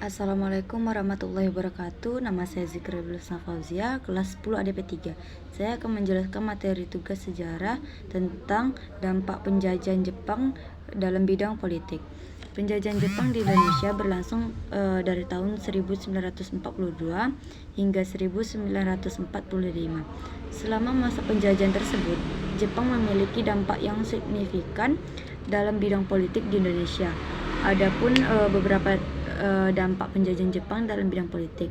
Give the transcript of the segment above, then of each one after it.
Assalamualaikum warahmatullahi wabarakatuh. Nama saya Zikra Bilusna Fauzia, kelas 10 ADP 3. Saya akan menjelaskan materi tugas sejarah tentang dampak penjajahan Jepang dalam bidang politik. Penjajahan Jepang di Indonesia berlangsung dari tahun 1942 hingga 1945. Selama masa penjajahan tersebut, Jepang memiliki dampak yang signifikan dalam bidang politik di Indonesia. Adapun beberapa dampak penjajahan Jepang dalam bidang politik,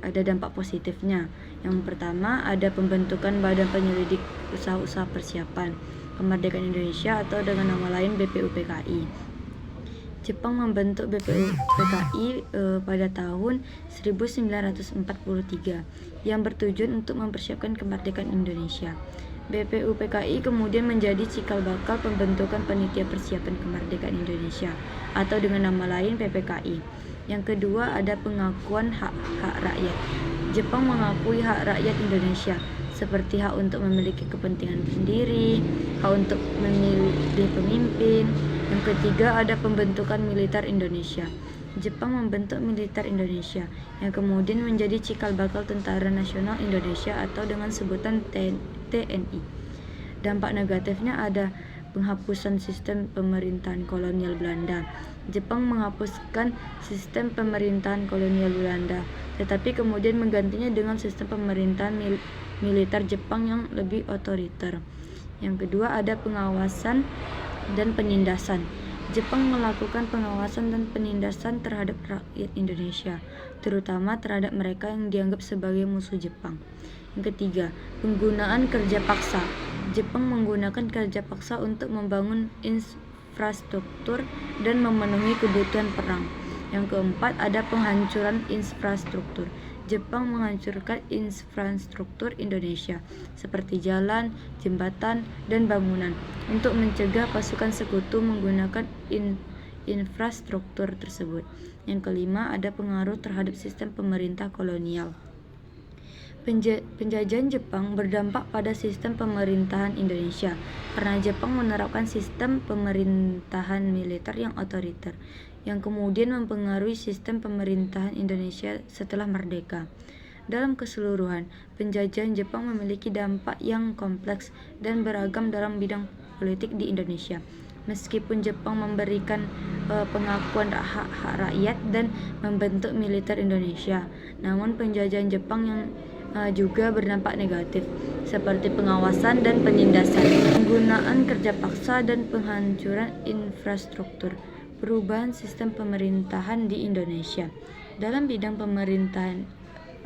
ada dampak positifnya. Yang pertama, ada pembentukan Badan Penyelidik Usaha-usaha Persiapan Kemerdekaan Indonesia atau dengan nama lain BPUPKI. Jepang membentuk BPUPKI pada tahun 1943 yang bertujuan untuk mempersiapkan kemerdekaan Indonesia. BPUPKI kemudian menjadi cikal bakal pembentukan Panitia Persiapan Kemerdekaan Indonesia atau dengan nama lain PPKI. Yang kedua, ada pengakuan hak-hak rakyat. Jepang mengakui hak rakyat Indonesia seperti hak untuk memiliki kepentingan sendiri, hak untuk memilih pemimpin. Yang ketiga, ada pembentukan militer Indonesia. Jepang membentuk militer Indonesia yang kemudian menjadi cikal bakal Tentara Nasional Indonesia atau dengan sebutan TNI. Dampak negatifnya ada penghapusan sistem pemerintahan kolonial Belanda. Jepang menghapuskan sistem pemerintahan kolonial Belanda, tetapi kemudian menggantinya dengan sistem pemerintahan militer Jepang yang lebih otoriter. Yang kedua, ada pengawasan dan penindasan. Jepang melakukan pengawasan dan penindasan terhadap rakyat Indonesia, terutama terhadap mereka yang dianggap sebagai musuh Jepang. Yang ketiga, penggunaan kerja paksa. Jepang menggunakan kerja paksa untuk membangun infrastruktur dan memenuhi kebutuhan perang. Yang keempat, ada penghancuran infrastruktur. Jepang menghancurkan infrastruktur Indonesia seperti jalan, jembatan, dan bangunan untuk mencegah pasukan sekutu menggunakan infrastruktur tersebut. Yang kelima, ada pengaruh terhadap sistem pemerintah kolonial. Penjajahan Jepang berdampak pada sistem pemerintahan Indonesia karena Jepang menerapkan sistem pemerintahan militer yang otoriter yang kemudian mempengaruhi sistem pemerintahan Indonesia setelah merdeka. Dalam keseluruhan, penjajahan Jepang memiliki dampak yang kompleks dan beragam dalam bidang politik di Indonesia. Meskipun Jepang memberikan pengakuan hak-hak rakyat dan membentuk militer Indonesia, namun penjajahan Jepang yang juga berdampak negatif seperti pengawasan dan penindasan, penggunaan kerja paksa dan penghancuran infrastruktur. Perubahan sistem pemerintahan di Indonesia. Dalam bidang pemerintahan,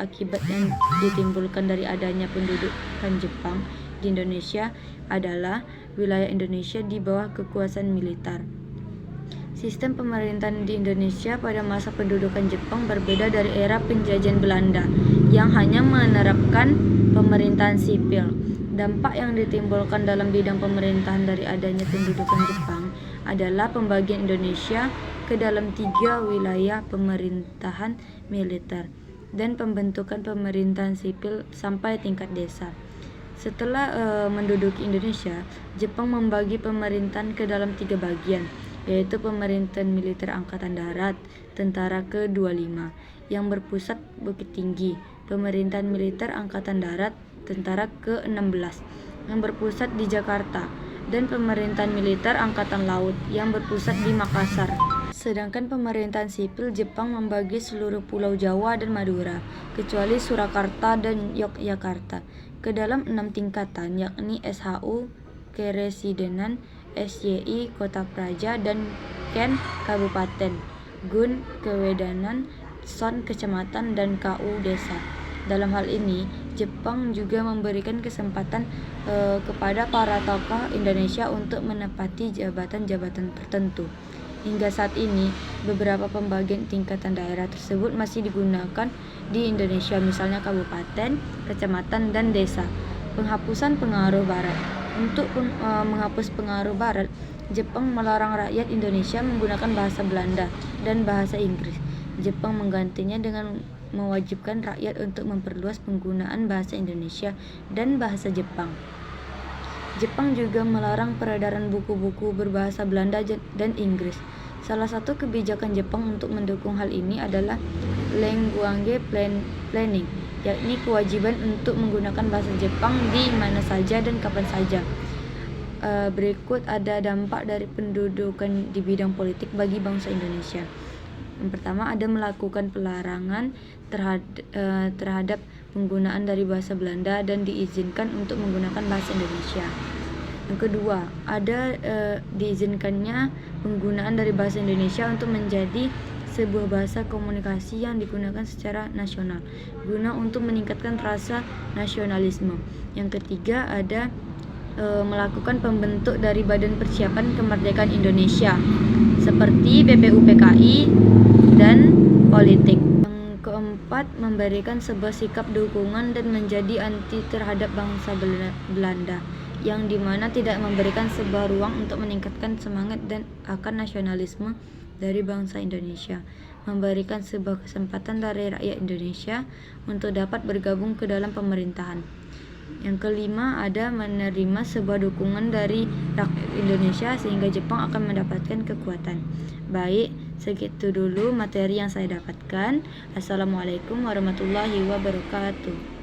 akibat yang ditimbulkan dari adanya pendudukan Jepang di Indonesia adalah wilayah Indonesia di bawah kekuasaan militer. Sistem pemerintahan di Indonesia pada masa pendudukan Jepang berbeda dari era penjajahan Belanda yang hanya menerapkan pemerintahan sipil. Dampak yang ditimbulkan dalam bidang pemerintahan dari adanya pendudukan Jepang adalah pembagian Indonesia ke dalam 3 wilayah pemerintahan militer dan pembentukan pemerintahan sipil sampai tingkat desa. Setelah menduduki Indonesia, Jepang membagi pemerintahan ke dalam 3 bagian, yaitu pemerintahan militer Angkatan Darat, Tentara ke-25 yang berpusat Bukit Tinggi, pemerintahan militer Angkatan Darat, Tentara ke-16 yang berpusat di Jakarta, dan pemerintahan militer Angkatan Laut yang berpusat di Makassar. Sedangkan pemerintahan sipil Jepang membagi seluruh Pulau Jawa dan Madura, kecuali Surakarta dan Yogyakarta, ke dalam 6 tingkatan, yakni SHU, Keresidenan, SYI, Kota Praja, dan Ken, Kabupaten, Gun, Kewedanan, Son, Kecamatan, dan KU, Desa. Dalam hal ini, Jepang juga memberikan kesempatan kepada para tokoh Indonesia untuk menepati jabatan-jabatan tertentu. Hingga saat ini, beberapa pembagian tingkatan daerah tersebut masih digunakan di Indonesia, misalnya kabupaten, kecamatan, dan desa. Penghapusan pengaruh Barat. Untuk menghapus pengaruh Barat, Jepang melarang rakyat Indonesia menggunakan bahasa Belanda dan bahasa Inggris. Jepang menggantinya dengan mewajibkan rakyat untuk memperluas penggunaan bahasa Indonesia dan bahasa Jepang. Jepang juga melarang peredaran buku-buku berbahasa Belanda dan Inggris. Salah satu kebijakan Jepang untuk mendukung hal ini adalah Language Planning, yakni kewajiban untuk menggunakan bahasa Jepang di mana saja dan kapan saja. Berikut ada dampak dari pendudukan di bidang politik bagi bangsa Indonesia. Yang pertama, ada melakukan pelarangan terhadap penggunaan dari bahasa Belanda dan diizinkan untuk menggunakan bahasa Indonesia. Yang kedua, ada diizinkannya penggunaan dari bahasa Indonesia untuk menjadi sebuah bahasa komunikasi yang digunakan secara nasional, guna untuk meningkatkan rasa nasionalisme. Yang ketiga, ada melakukan pembentuk dari Badan Persiapan Kemerdekaan Indonesia seperti BPUPKI dan politik. Yang keempat, memberikan sebuah sikap dukungan dan menjadi anti terhadap bangsa Belanda, yang dimana tidak memberikan sebuah ruang untuk meningkatkan semangat dan akan nasionalisme dari bangsa Indonesia, memberikan sebuah kesempatan dari rakyat Indonesia untuk dapat bergabung ke dalam pemerintahan. Yang kelima, ada menerima sebuah dukungan dari rakyat Indonesia sehingga Jepang akan mendapatkan kekuatan. Baik, segitu dulu materi yang saya dapatkan. Assalamualaikum warahmatullahi wabarakatuh.